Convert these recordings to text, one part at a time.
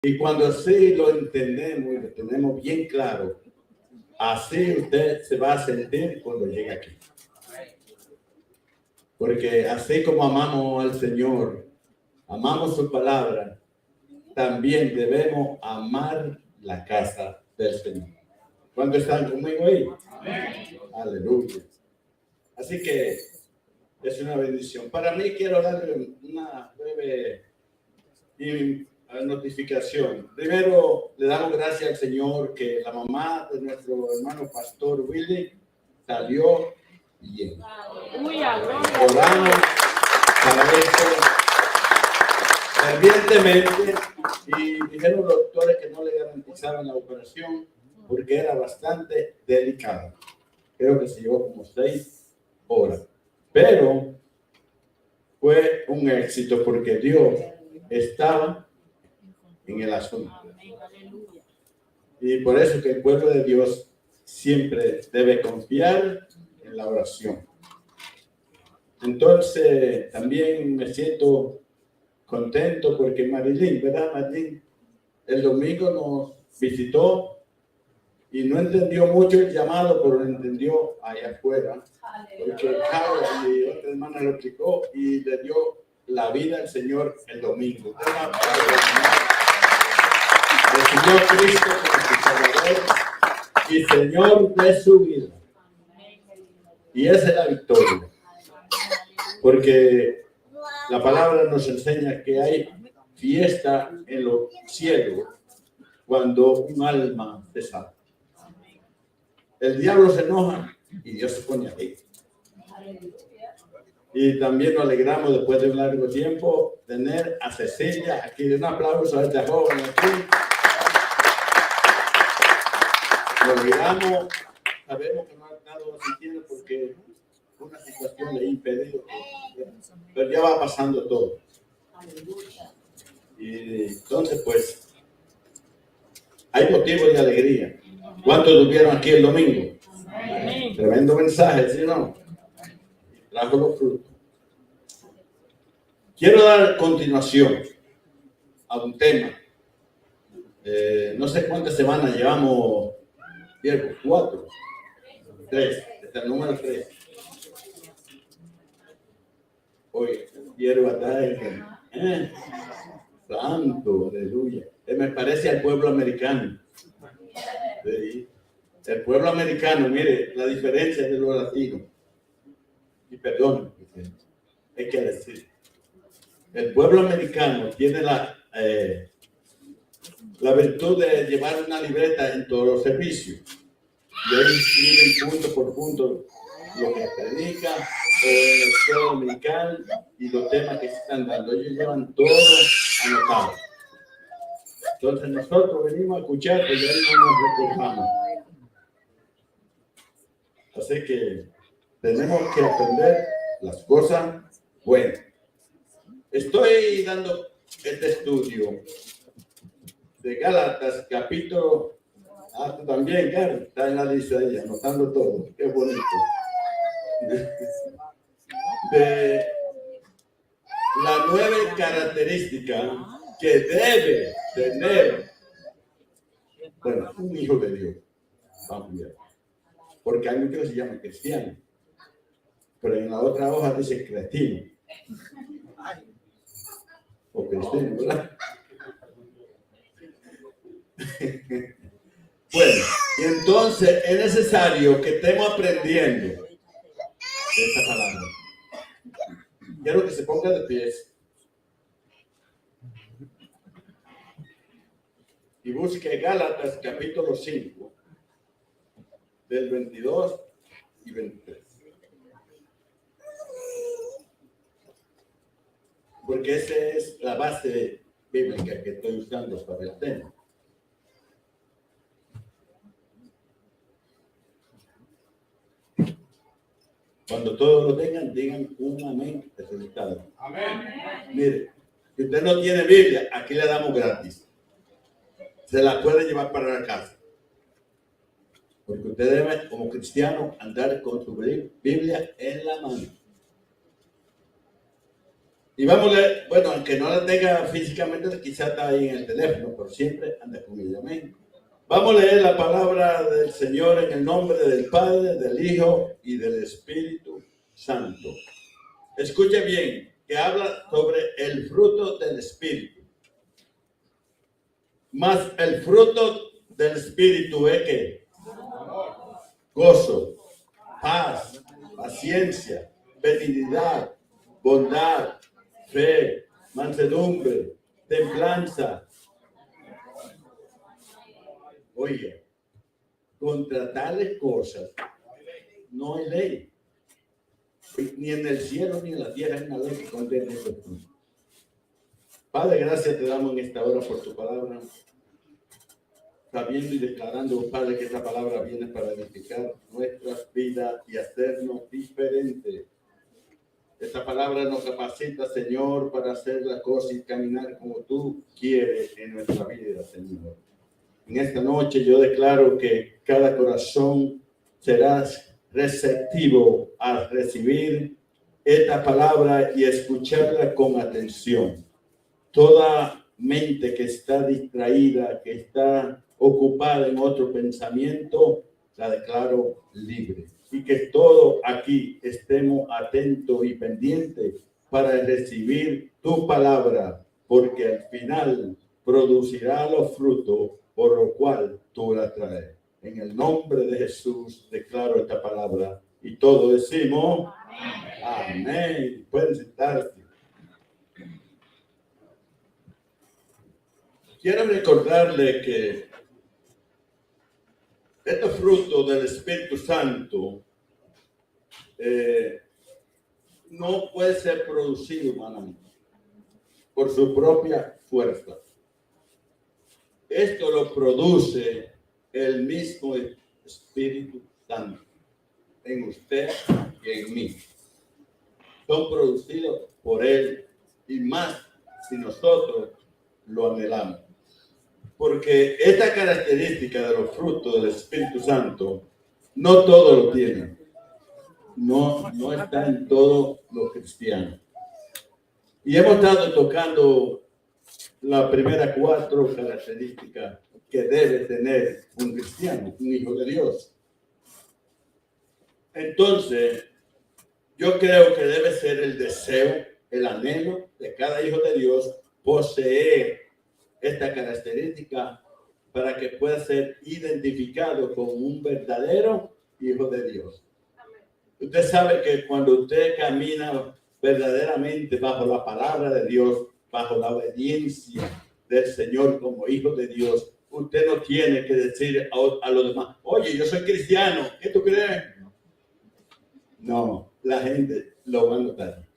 Y cuando así lo entendemos y lo tenemos bien claro, así usted se va a sentir cuando llegue aquí. Porque así como amamos al Señor, amamos su palabra, también debemos amar la casa del Señor. ¿Cuándo están conmigo ahí? Amén. Aleluya. Así que es una bendición. Para mí quiero darle una breve notificación. Primero, le damos gracias al Señor que la mamá de nuestro hermano pastor Willy salió bien. Oramos para esto fervientemente y dijeron los doctores que no le garantizaban la operación porque era bastante delicada. Creo que se llevó como 6 horas. Pero fue un éxito porque Dios estaba en el asunto. Y por eso que el pueblo de Dios siempre debe confiar en la oración. Entonces, también me siento contento porque Marilyn, ¿verdad, Marilyn? El domingo nos visitó y no entendió mucho el llamado, pero lo entendió allá afuera. Porque Carla y otra hermana lo explicó y le dio la vida al Señor el domingo. Recibió a Cristo como su Salvador y Señor de su vida. Y esa es la victoria. Porque la palabra nos enseña que hay fiesta en los cielos cuando un alma se salva. El diablo se enoja y Dios se pone ahí. Y también nos alegramos después de un largo tiempo tener a Cecilia aquí. Un aplauso a esta joven aquí. Nos alegramos, sabemos que no ha estado asistiendo porque una situación le ha impedido, pero ya va pasando todo. Y entonces, pues, hay motivos de alegría. ¿Cuántos estuvieron aquí el domingo? Amén. Tremendo mensaje, ¿sí o no? Trajo los frutos. Quiero dar continuación a un tema. No sé cuántas semanas llevamos, Diego, 4, 3, este es el número 3. Hoy quiero atar santo, aleluya. Me parece al pueblo americano. ¿Sí? El pueblo americano, mire, la diferencia de los latinos. Y perdón, hay que decir. El pueblo americano tiene la virtud de llevar una libreta en todos los servicios. Y ahí escriben punto por punto lo que predica, el escuela dominical y los temas que se están dando. Ellos llevan todo anotado. Entonces nosotros venimos a escuchar, pero ya no nos recordamos. Así que tenemos que aprender las cosas buenas. Estoy dando este estudio de Gálatas, capítulo. Tú también, Carlos, está en la lista de ella, anotando todo. Qué bonito. De la nueva característica que debe tener, bueno, un hijo de Dios. Vamos a ver. Porque hay muchos que se llaman cristianos, pero en la otra hoja dice cretino. O cristiano, ¿verdad? Bueno, y entonces es necesario que estemos aprendiendo de esta palabra. Quiero que se ponga de pies y busque Gálatas capítulo 5 del 22 y 23. Porque esa es la base bíblica que estoy usando para el tema. Cuando todos lo tengan, digan un amén resucitado. Amén. Mire, si usted no tiene Biblia, aquí le damos gratis. Se la puede llevar para la casa. Porque usted debe, como cristiano, andar con su Biblia en la mano. Y vamos a leer, bueno, aunque no la tenga físicamente, quizá está ahí en el teléfono, pero siempre anda con ella. Amén. Vamos a leer la palabra del Señor en el nombre del Padre, del Hijo y del Espíritu Santo. Escuche bien, que habla sobre el fruto del Espíritu. Más el fruto del Espíritu es que gozo, paz, paciencia, benignidad, bondad, fe, mansedumbre, templanza. Oye, contra tales cosas no hay ley. Ni en el cielo ni en la tierra hay una ley que condene esos puntos. Padre, gracias te damos en esta hora por tu palabra, sabiendo y declarando, Padre, que esta palabra viene para edificar nuestras vidas y hacernos diferentes. Esta palabra nos capacita, Señor, para hacer las cosas y caminar como tú quieres en nuestra vida, Señor. En esta noche yo declaro que cada corazón será receptivo a recibir esta palabra y escucharla con atención. Toda mente que está distraída, que está ocupada en otro pensamiento, la declaro libre. Y que todos aquí estemos atentos y pendientes para recibir tu palabra, porque al final producirá los frutos por lo cual tú la traes. En el nombre de Jesús declaro esta palabra y todos decimos amén. Amén. Pueden sentarse. Quiero recordarle que estos frutos del Espíritu Santo no puede ser producido humanamente por su propia fuerza. Esto lo produce el mismo Espíritu Santo en usted y en mí. Son producidos por Él y más si nosotros lo anhelamos. Porque esta característica de los frutos del Espíritu Santo no todos lo tienen. No está en todos los cristianos. Y hemos estado tocando las primeras 4 características que debe tener un cristiano, un hijo de Dios. Entonces, yo creo que debe ser el deseo, el anhelo de cada hijo de Dios poseer esta característica para que pueda ser identificado como un verdadero hijo de Dios. Usted sabe que cuando usted camina verdaderamente bajo la palabra de Dios, bajo la obediencia del Señor como hijo de Dios, usted no tiene que decir a los demás, oye, yo soy cristiano, ¿qué tú crees? No, la gente lo va a notar.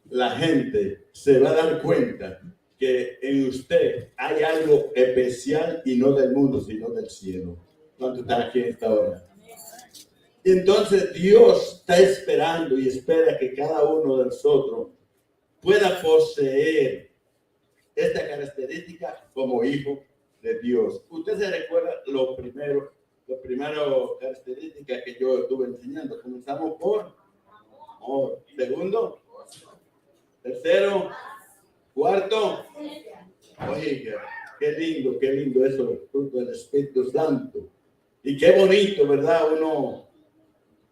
La gente se va a dar cuenta que en usted hay algo especial y no del mundo, sino del cielo. ¿Cuánto está aquí en esta hora? Entonces Dios está esperando y espera que cada uno de nosotros pueda poseer esta característica como hijo de Dios. Usted se recuerda los primeros características que yo estuve enseñando. Comenzamos por amor. Segundo, tercero, cuarto. Oiga, qué lindo eso, fruto del Espíritu Santo. Y qué bonito, ¿verdad? Uno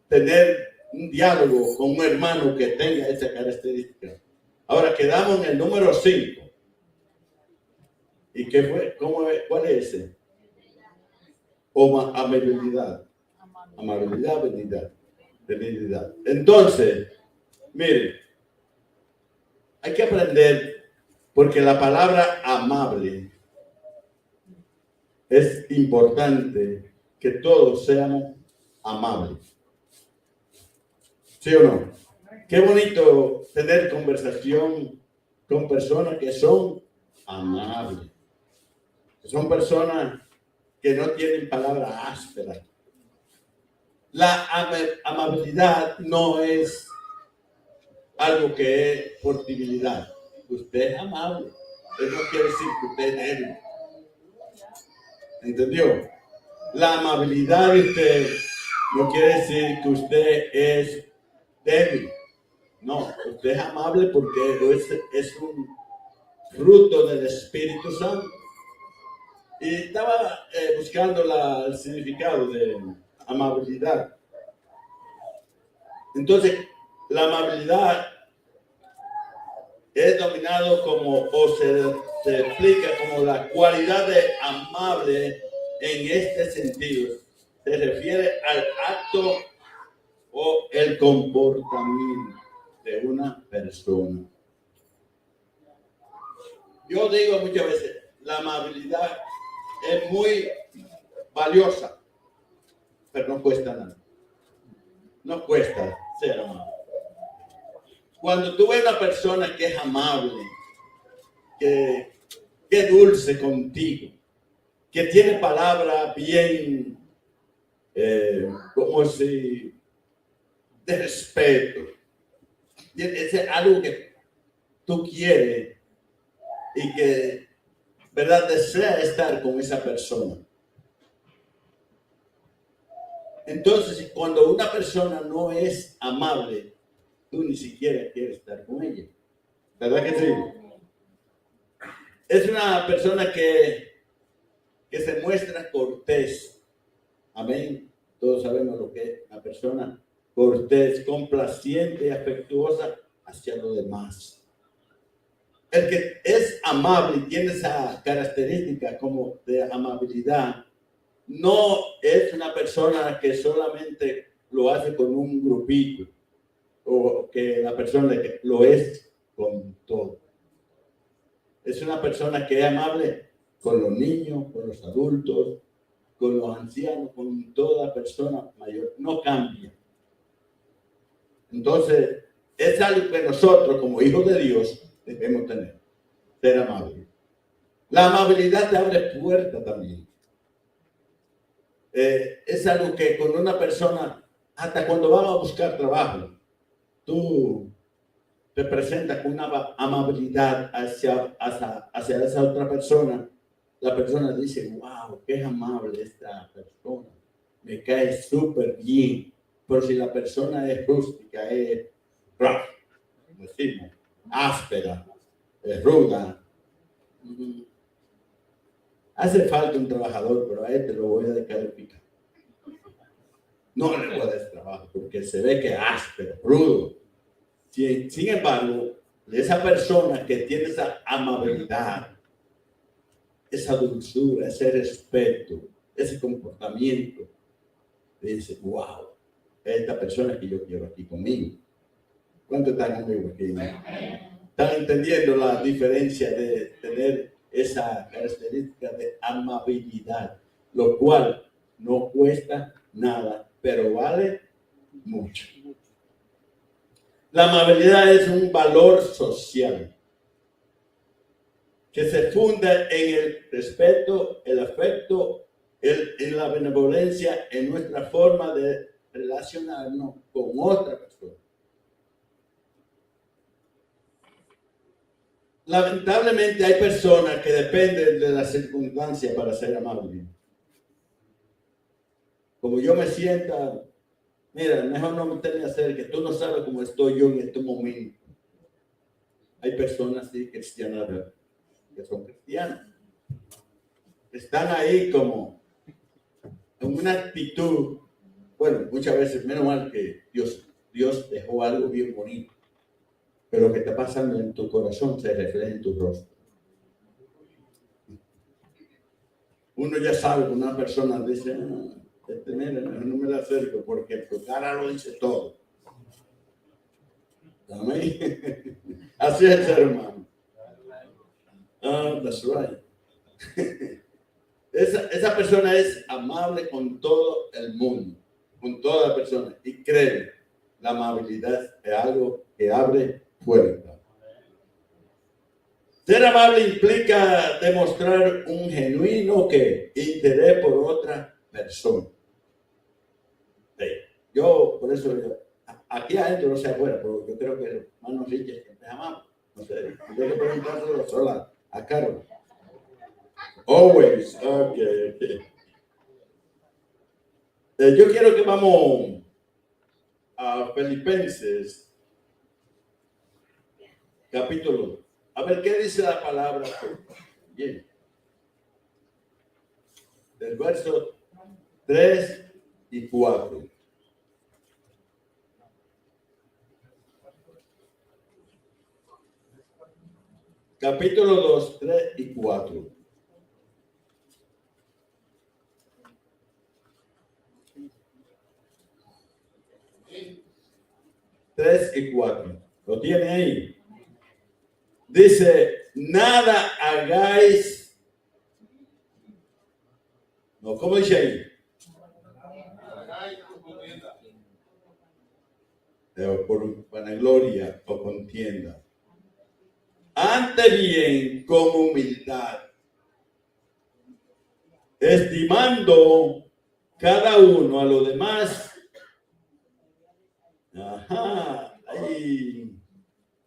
tener un diálogo con un hermano que tenga esa característica. Ahora quedamos en el número 5. ¿Y qué fue? ¿Cuál es ese? Amabilidad. Amabilidad, benignidad. Entonces, mire, hay que aprender, porque la palabra amable es importante que todos seamos amables. ¿Sí o no? Qué bonito tener conversación con personas que son amables. Son personas que no tienen palabras ásperas. La amabilidad no es algo que es por debilidad. Usted es amable. Eso no quiere decir que usted es débil. ¿Entendió? La amabilidad de usted no quiere decir que usted es débil. No, usted es amable porque es un fruto del Espíritu Santo. Y estaba buscando el significado de amabilidad. Entonces, la amabilidad es dominado como, o se explica como la cualidad de amable en este sentido. Se refiere al acto o el comportamiento de una persona. Yo digo muchas veces, la amabilidad es muy valiosa, pero no cuesta nada. No cuesta ser amable. Cuando tú ves una persona que es amable, que es dulce contigo, que tiene palabras bien, como si, de respeto, es algo que tú quieres y que, ¿verdad?, desea estar con esa persona. Entonces, cuando una persona no es amable, tú ni siquiera quieres estar con ella. ¿Verdad que sí? Es una persona que se muestra cortés. Amén. Todos sabemos lo que es una persona cortés, complaciente y afectuosa hacia los demás. El que es amable y tiene esa característica como de amabilidad, no es una persona que solamente lo hace con un grupito, o que la persona que lo es con todo. Es una persona que es amable con los niños, con los adultos, con los ancianos, con toda persona mayor. No cambia. Entonces, es algo que nosotros, como hijos de Dios, debemos tener. Ser amable. La amabilidad te abre puertas también. Es algo que con una persona, hasta cuando vamos a buscar trabajo, tú te presentas con una amabilidad hacia esa otra persona. La persona dice, wow, qué amable esta persona, me cae súper bien. Pero si la persona es rústica, es rough, decimos, áspera, es ruda, hace falta un trabajador, pero a este lo voy a descalificar. No le voy a dar trabajo porque se ve que es áspero, rudo. Sin embargo, esa persona que tiene esa amabilidad, esa dulzura, ese respeto, ese comportamiento, dice, wow, esta persona que yo quiero aquí conmigo. ¿Cuántos están conmigo aquí? ¿Están entendiendo la diferencia de tener esa característica de amabilidad? Lo cual no cuesta nada, pero vale mucho. La amabilidad es un valor social que se funda en el respeto, el afecto, en la benevolencia, en nuestra forma de relacionarnos con otra persona. Lamentablemente hay personas que dependen de las circunstancias para ser amables. Como yo me sienta, mira, mejor no me tenga cerca, tú no sabes cómo estoy yo en este momento. Hay personas así cristianas, que son cristianas, están ahí como en una actitud, bueno, muchas veces, menos mal que Dios dejó algo bien bonito, pero lo que está pasando en tu corazón se refleja en tu rostro. Uno ya sabe que una persona dice, mira, no me la acerco porque tu cara lo dice todo. Amén. Así es, hermano. That's right. Esa persona es amable con todo el mundo, con toda la persona. Y créeme, la amabilidad es algo que abre puertas. Ser amable implica demostrar un genuino interés por otra persona. Sí. Yo, por eso, aquí adentro no sé afuera, pero yo creo que los hermanos Richard siempre amamos. No sé, yo le preguntárselo sola a Carlos. Always. Okay. Yo quiero que vamos a Filipenses capítulo 2. A ver, ¿qué dice la palabra? Bien. Del verso 3 y 4. Capítulo 2, 3 y 4. Tres y 4. ¿Lo tiene ahí? Dice, nada hagáis. No, ¿cómo dice ahí? Por vanagloria o contienda. Antes bien, con humildad, estimando cada uno a los demás.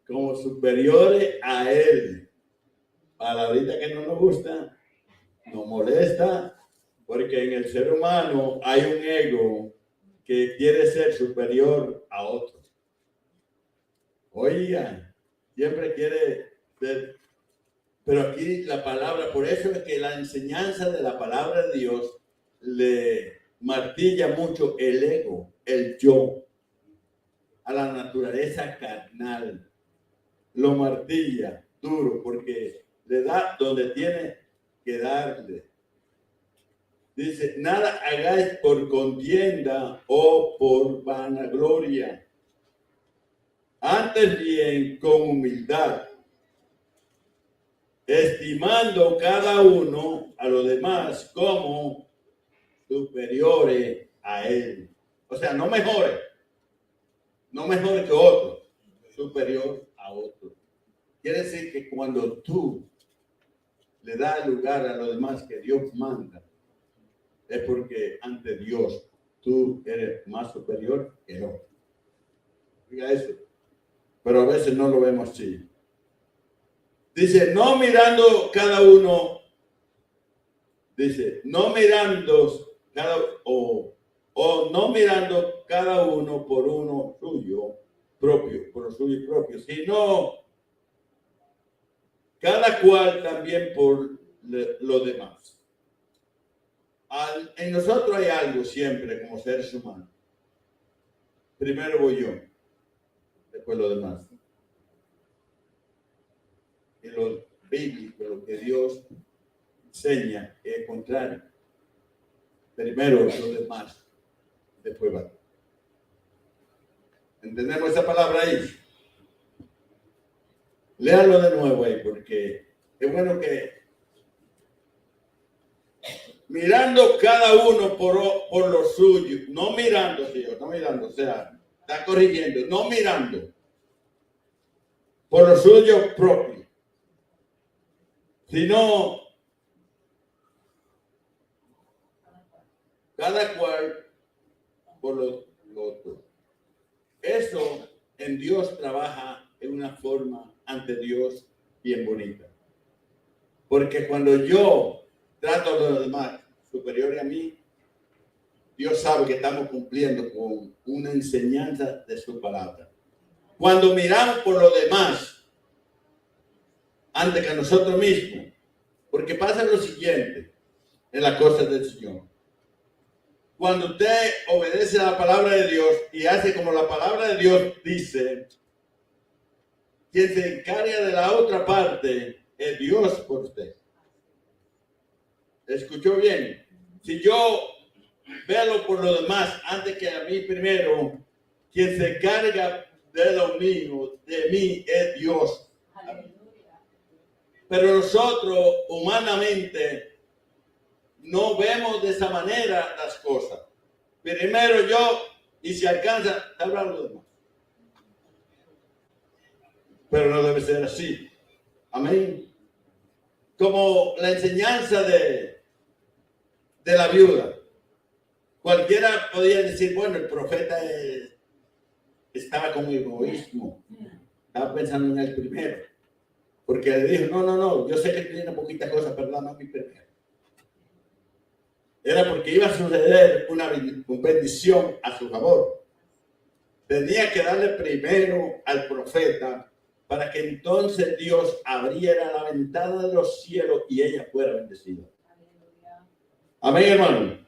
Como superiores a él. Palabrita que no nos gusta, nos molesta, porque en el ser humano hay un ego que quiere ser superior a otro. Oigan, siempre quiere ser. Pero aquí la palabra, por eso es que la enseñanza de la palabra de Dios le martilla mucho el ego, el yo, a la naturaleza carnal. Lo martilla duro porque le da donde tiene que darle. Dice, nada hagáis por contienda o por vanagloria. Antes bien con humildad, estimando cada uno a los demás como superiores a él. O sea, no mejores que otro, superior a otro. Quiere decir que cuando tú le das lugar a los demás que Dios manda, es porque ante Dios tú eres más superior que el otro. Diga eso. Pero a veces no lo vemos así. Dice, no mirando cada uno, dice, no mirando cada o no mirando cada uno por uno suyo propio, por lo suyo propio, sino cada cual también por lo demás. En nosotros hay algo siempre como seres humanos. Primero voy yo, después lo demás. Y lo bíblico, lo que Dios enseña, es contrario. Primero lo demás, después va. ¿Entendemos esa palabra ahí? Léalo de nuevo ahí, porque es bueno que mirando cada uno por lo suyo, no mirando, Señor, no mirando, o sea, está corrigiendo, no mirando por lo suyo propio, sino cada cual por lo otro. Eso en Dios trabaja en una forma ante Dios bien bonita. Porque cuando yo trato a los demás superiores a mí, Dios sabe que estamos cumpliendo con una enseñanza de su palabra. Cuando miramos por los demás antes que a nosotros mismos, porque pasa lo siguiente en las cosas del Señor. Cuando usted obedece a la palabra de Dios y hace como la palabra de Dios dice, quien se encarga de la otra parte es Dios por usted. ¿Escuchó bien? Si yo veo por los demás antes que a mí primero, quien se encarga de lo mío, de mí, es Dios. Pero nosotros humanamente no vemos de esa manera las cosas. Primero yo, y si alcanza, hablar los demás. Pero no debe ser así. Amén. Como la enseñanza de la viuda. Cualquiera podía decir, bueno, el profeta estaba con egoísmo. Estaba pensando en el primero. Porque le dijo, no, yo sé que tiene poquitas cosas, pero dame a mi primero. Era porque iba a suceder una bendición a su favor. Tenía que darle primero al profeta para que entonces Dios abriera la ventana de los cielos y ella fuera bendecida. Amén, hermano.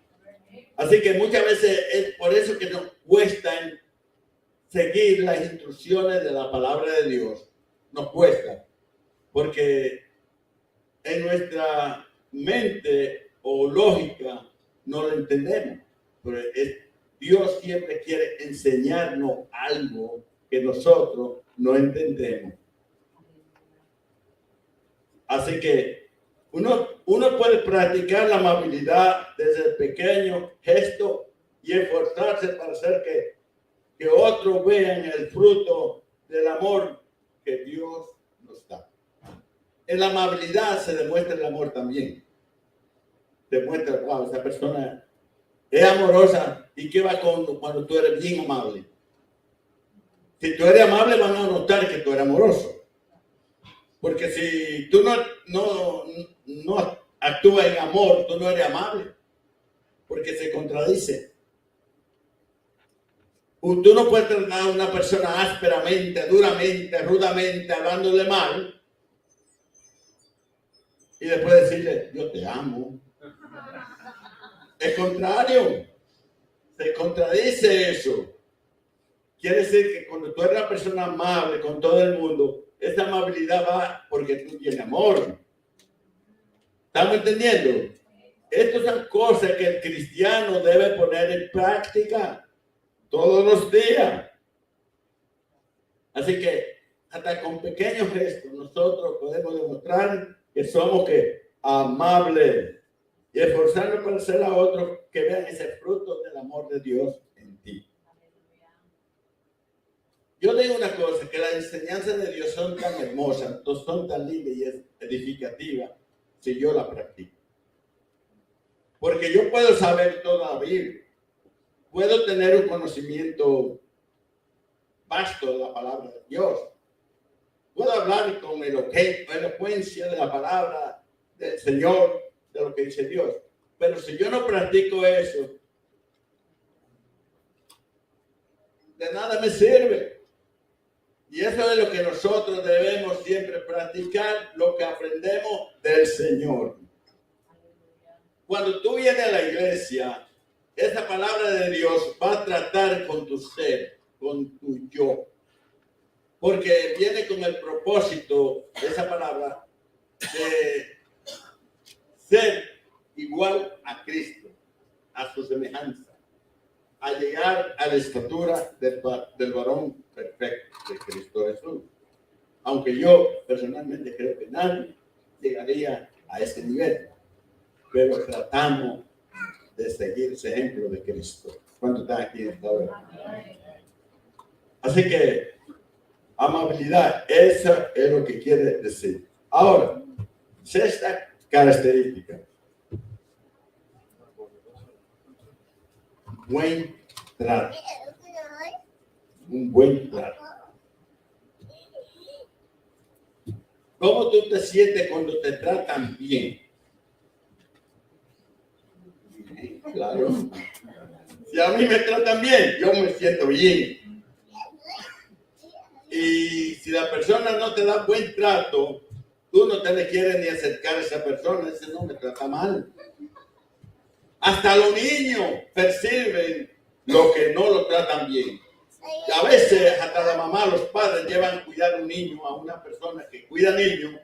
Así que muchas veces es por eso que nos cuesta seguir las instrucciones de la palabra de Dios. Nos cuesta, porque en nuestra mente o lógica no lo entendemos. Pero Dios siempre quiere enseñarnos algo que nosotros no entendemos. Así que uno puede practicar la amabilidad desde el pequeño gesto y esforzarse para hacer que otros vean el fruto del amor que Dios nos da. En la amabilidad se demuestra el amor también. Demuestra, wow, esa persona es amorosa. ¿Y qué va cuando tú eres bien amable? Si tú eres amable, van a notar que tú eres amoroso. Porque si tú no actúas en amor, tú no eres amable. Porque se contradice. Tú no puedes tratar a una persona ásperamente, duramente, rudamente, hablándole mal. Y después decirle, yo te amo. Es contrario. Se contradice eso. Quiere decir que cuando tú eres una persona amable con todo el mundo, esa amabilidad va porque tú tienes amor. ¿Estamos entendiendo? Estas son cosas que el cristiano debe poner en práctica todos los días. Así que hasta con pequeños gestos nosotros podemos demostrar que somos amables y esforzarnos para hacer a otros que vean ese fruto del amor de Dios en ti. Yo digo una cosa, que las enseñanzas de Dios son tan hermosas, son tan lindas y edificativas si yo la practico. Porque yo puedo saber toda la Biblia, puedo tener un conocimiento vasto de la palabra de Dios, puedo hablar con elocuencia de la palabra del Señor, de lo que dice Dios, pero si yo no practico eso, de nada me sirve. Y eso es lo que nosotros debemos siempre practicar, lo que aprendemos del Señor. Cuando tú vienes a la iglesia, esa palabra de Dios va a tratar con tu ser, con tu yo. Porque viene con el propósito de esa palabra de ser igual a Cristo, a su semejanza, a llegar a la estatura del varón perfecto de Cristo Jesús. Aunque yo personalmente creo que nadie llegaría a ese nivel, pero tratamos de seguir ese ejemplo de Cristo. ¿Cuánto está aquí en esta hora? Así que amabilidad, eso es lo que quiere decir. Ahora, sexta característica. Buen trato. Un buen trato. ¿Cómo tú te sientes cuando te tratan bien? Bien, claro. Si a mí me tratan bien, yo me siento bien. Y si la persona no te da buen trato, tú no te le quieres ni acercar a esa persona, ese no me trata mal. Hasta los niños perciben lo que no lo tratan bien. Y a veces hasta la mamá, los padres llevan a cuidar a un niño, a una persona que cuida niños,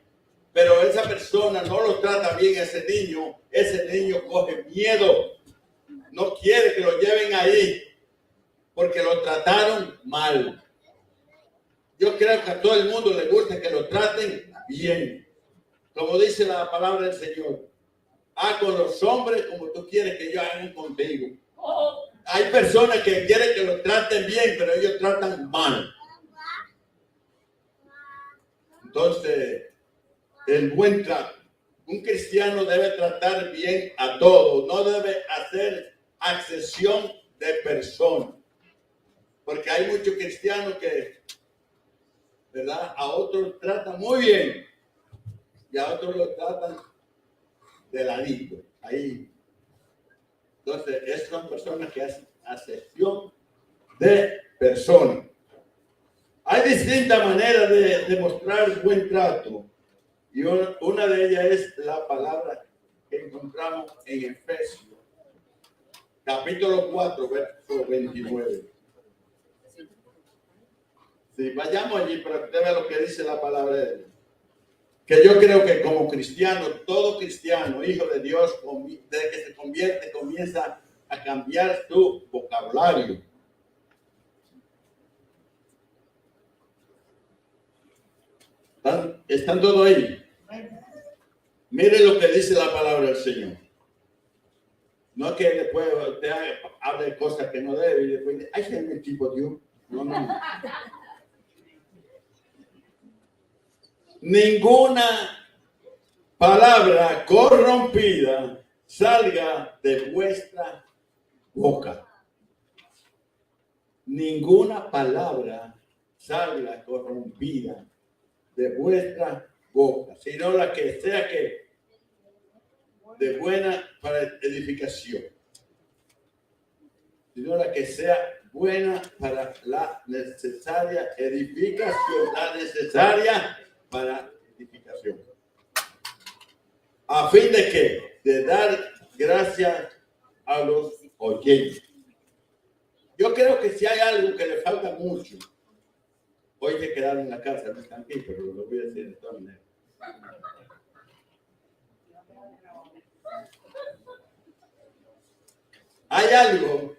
pero esa persona no lo trata bien a ese niño coge miedo, no quiere que lo lleven ahí porque lo trataron mal. Yo creo que a todo el mundo le gusta que lo traten bien. Como dice la palabra del Señor, haz con los hombres como tú quieres que ellos hagan contigo. Hay personas que quieren que lo traten bien, pero ellos tratan mal. Entonces, el buen trato. Un cristiano debe tratar bien a todos, no debe hacer acepción de personas. Porque hay muchos cristianos que, ¿verdad? A otros tratan muy bien y a otros lo tratan de ladito. Ahí. Entonces, esas son personas que hacen acepción de personas. Hay distintas maneras de mostrar buen trato. Y una de ellas es la palabra que encontramos en Efesios, capítulo 4, verso 29. Sí, vayamos allí para que usted vea lo que dice la palabra de Dios. Que yo creo que como cristiano, todo cristiano, hijo de Dios, desde que se convierte, comienza a cambiar su vocabulario. ¿Están todos ahí? Mire lo que dice la palabra del Señor. No es que después usted hable de cosas que no debe y después dice, ay, es mi tipo Dios. No, no. Ninguna palabra corrompida salga de vuestra boca. Ninguna palabra salga corrompida de vuestra boca, sino la que sea que de buena para edificación, sino la que sea buena para la necesaria edificación, la necesaria para edificación. ¿A fin de qué? De dar gracias a los oyentes. Yo creo que si hay algo que le falta mucho, hoy que quedar en la casa, no están aquí, pero lo voy a decir de todas maneras. Hay algo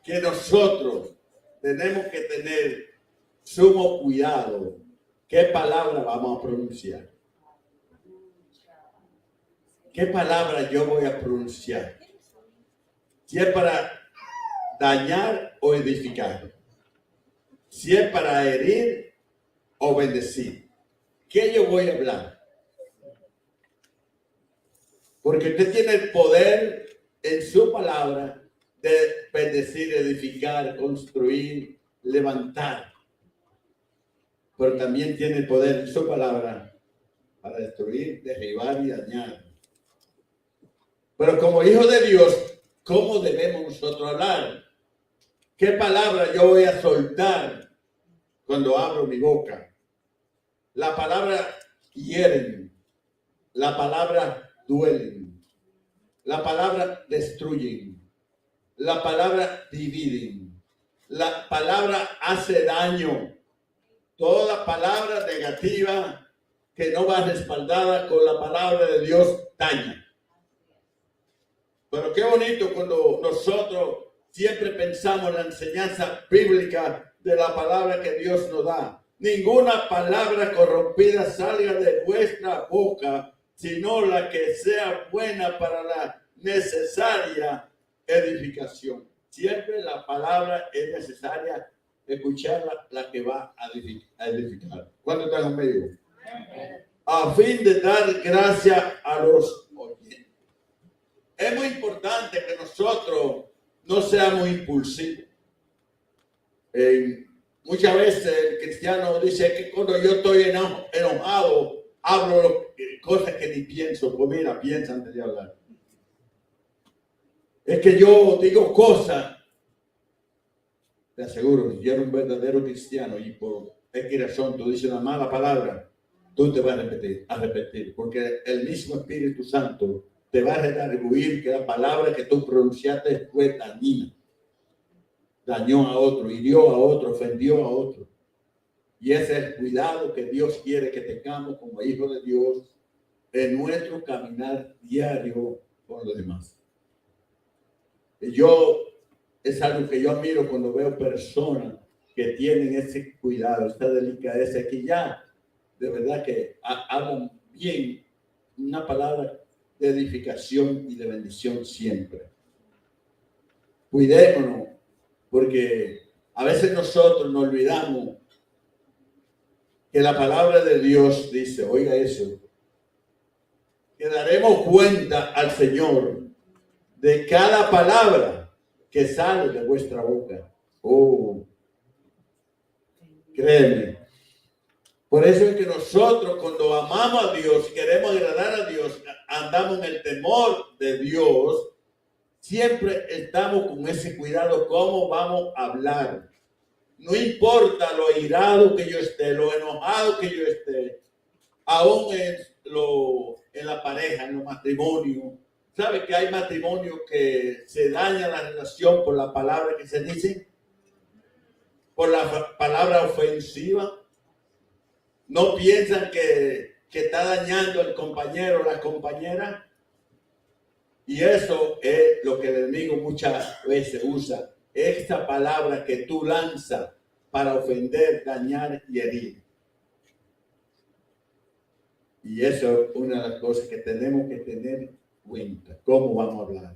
que nosotros tenemos que tener sumo cuidado. ¿Qué palabra vamos a pronunciar? ¿Qué palabra yo voy a pronunciar? Si es para dañar o edificar. Si es para herir o bendecir. ¿Qué yo voy a hablar? Porque usted tiene el poder en su palabra de bendecir, edificar, construir, levantar. Pero también tiene el poder en su palabra para destruir, derribar y dañar. Pero como hijo de Dios, ¿cómo debemos nosotros hablar? ¿Qué palabra yo voy a soltar cuando abro mi boca? La palabra hieren, la palabra duelen, la palabra destruyen, la palabra dividen, la palabra hace daño. Toda palabra negativa que no va respaldada con la palabra de Dios daña. Pero qué bonito cuando nosotros siempre pensamos en la enseñanza bíblica de la palabra que Dios nos da. Ninguna palabra corrompida salga de vuestra boca, sino la que sea buena para la necesaria edificación. Siempre la palabra es necesaria escucharla, la que va a edificar. ¿Cuánto están conmigo? A fin de dar gracia a los oyentes. Es muy importante que nosotros no seamos impulsivos. Muchas veces el cristiano dice que cuando yo estoy enojado, hablo cosas que ni pienso. Pues mira, piensa antes de hablar. Es que yo digo cosas, te aseguro, si yo era un verdadero cristiano y por X razón tú dices una mala palabra, tú te vas a repetir, porque el mismo Espíritu Santo te va a redarguir que la palabra que tú pronunciaste fue dañina. Dañó a otro, hirió a otro, ofendió a otro. Y ese es el cuidado que Dios quiere que tengamos como hijos de Dios en nuestro caminar diario con los demás. Es algo que yo admiro cuando veo personas que tienen ese cuidado, esta delicadeza, que ya de verdad que hablan bien una palabra de edificación y de bendición siempre. Cuidémonos, porque a veces nosotros nos olvidamos que la palabra de Dios dice, oiga eso, que daremos cuenta al Señor de cada palabra que sale de vuestra boca. Oh, créeme. Por eso es que nosotros cuando amamos a Dios, queremos agradar a Dios, andamos en el temor de Dios, siempre estamos con ese cuidado, cómo vamos a hablar. No importa lo airado que yo esté, lo enojado que yo esté, aún en la pareja, en los matrimonios. ¿Sabe que hay matrimonios que se daña la relación por la palabra que se dice? Por la palabra ofensiva. No piensan que está dañando al compañero o la compañera. Y eso es lo que el enemigo muchas veces usa. Esta palabra que tú lanzas para ofender, dañar y herir. Y eso es una de las cosas que tenemos que tener en cuenta. ¿Cómo vamos a hablar?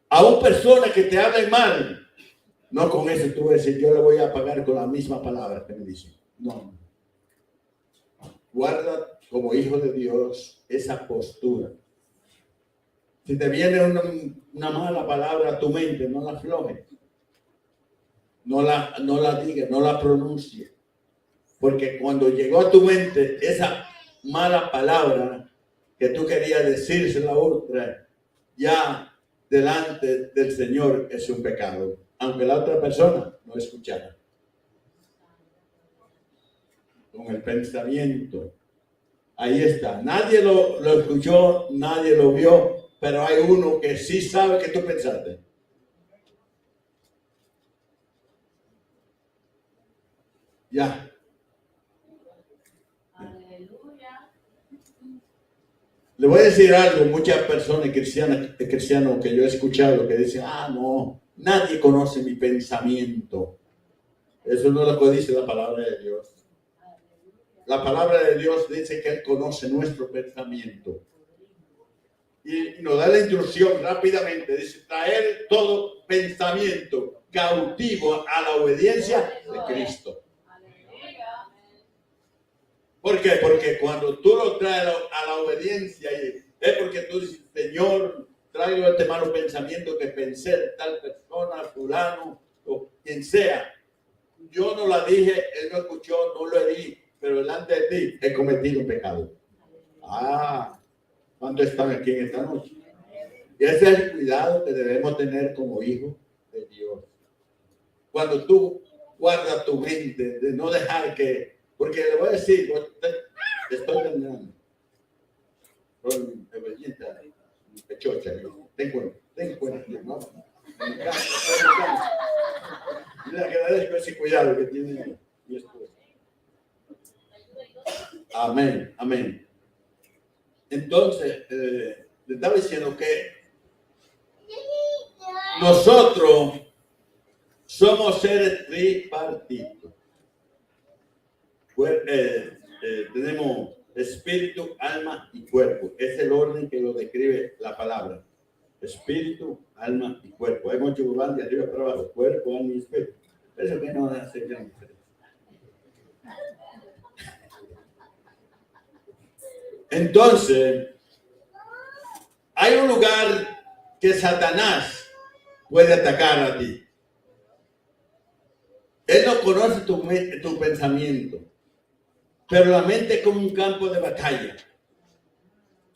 A una persona que te hable mal, no con eso tú vas a decir, yo le voy a pagar con la misma palabra que me dice. No. Guarda como hijo de Dios esa postura. Si te viene una mala palabra a tu mente, no la aflojes. No la digas, no la pronuncies. Porque cuando llegó a tu mente esa mala palabra que tú querías decírsela a otra, ya delante del Señor es un pecado, aunque la otra persona no escuchara. Con el pensamiento, ahí está. Nadie lo escuchó, nadie lo vio, pero hay uno que sí sabe que tú pensaste. Ya. Le voy a decir algo, muchas personas cristianos que yo he escuchado que dicen, no, nadie conoce mi pensamiento. Eso no es lo que dice la palabra de Dios. La palabra de Dios dice que Él conoce nuestro pensamiento. Y nos da la instrucción rápidamente, dice, traer todo pensamiento cautivo a la obediencia de Cristo. ¿Por qué? Porque cuando tú lo traes a la obediencia, es porque tú dices, Señor, traigo este malo pensamiento que pensé de tal persona, fulano, o quien sea. Yo no la dije, él no escuchó, no lo herí, pero delante de ti he cometido un pecado. ¿Cuántos están aquí en esta noche? Y ese es el cuidado que debemos tener como hijos de Dios. Cuando tú guardas tu mente, de no dejar que... Porque le voy a decir, estoy terminando. Pechocha, ten cuenta, ¿no? Le agradezco ese cuidado que tiene mi esposa. Amén, amén. Entonces, le estaba diciendo que nosotros somos seres tripartitos. Tenemos espíritu, alma y cuerpo. Es el orden que lo describe la palabra. Espíritu, alma y cuerpo. Hay mucho van de arriba para abajo. Cuerpo, alma y espíritu. Eso que no hace gran diferencia. Entonces, hay un lugar que Satanás puede atacar a ti. Él no conoce tu pensamiento, pero la mente es como un campo de batalla,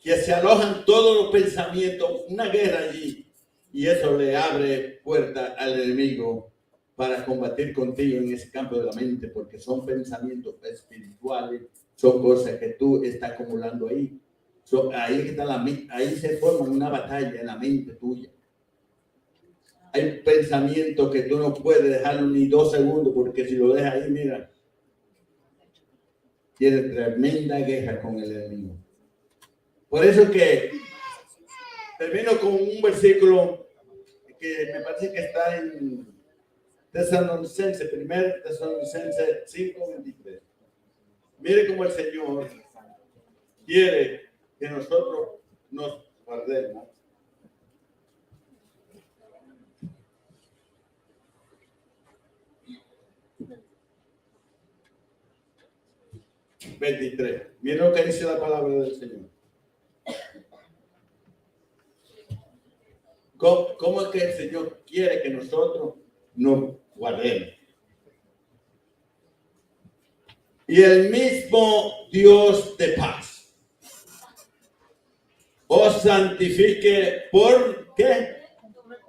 que se alojan todos los pensamientos, una guerra allí, y eso le abre puerta al enemigo para combatir contigo en ese campo de la mente, porque son pensamientos espirituales, son cosas que tú estás acumulando ahí. Ahí se forma una batalla en la mente tuya. Hay pensamientos que tú no puedes dejarlo ni 2 segundos, porque si lo dejas ahí, mira, tiene tremenda guerra con el enemigo. Por eso que termino con un versículo que me parece que está en Tesalonicenses, 1 Tesalonicenses 5:23. Mire cómo el Señor quiere que nosotros nos guardemos. Mire lo que dice la palabra del Señor. ¿Cómo es que el Señor quiere que nosotros nos guardemos? Y el mismo Dios de paz os santifique. ¿Por qué?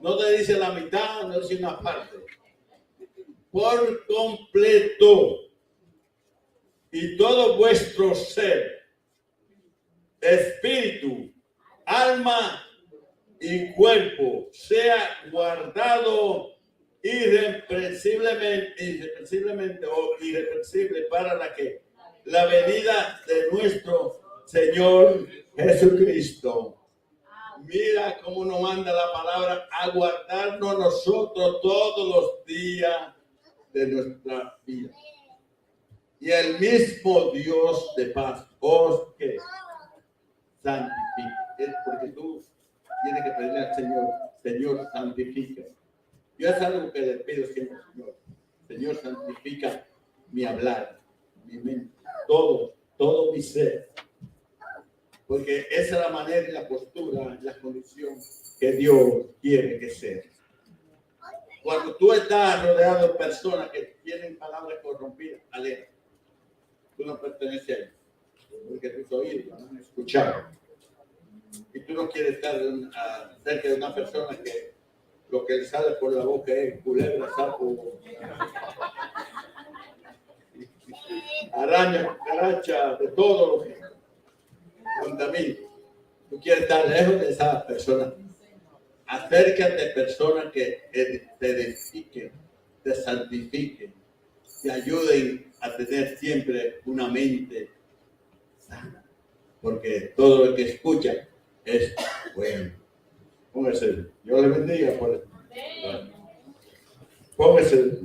No te dice la mitad, no dice una parte. por completo, y todo vuestro ser, espíritu, alma y cuerpo sea guardado irreprensiblemente para la venida de nuestro Señor Jesucristo. Mira cómo nos manda la palabra a guardarnos nosotros todos los días de nuestra vida. Y el mismo Dios de paz os que santifique. Es porque tú tienes que pedirle al Señor, Señor, santifica. Yo es algo que le pido siempre, Señor. Señor, santifica mi hablar, mi mente, todo mi ser. Porque esa es la manera y la postura, la condición que Dios quiere que sea. Cuando tú estás rodeado de personas que tienen palabras corrompidas, aléjate. Tú no perteneces a ellos. Porque tus oídos van a escuchar. Y tú no quieres estar cerca de una persona que lo que le sale por la boca es culebra, sapo, araña, cucaracha, de todo lo que contamina. Tú quieres estar lejos de esa persona. Acércate a personas que te edifiquen, te santifiquen, te ayuden a tener siempre una mente sana. Porque todo lo que escucha es bueno. Póngase. Dios le bendiga. Póngase.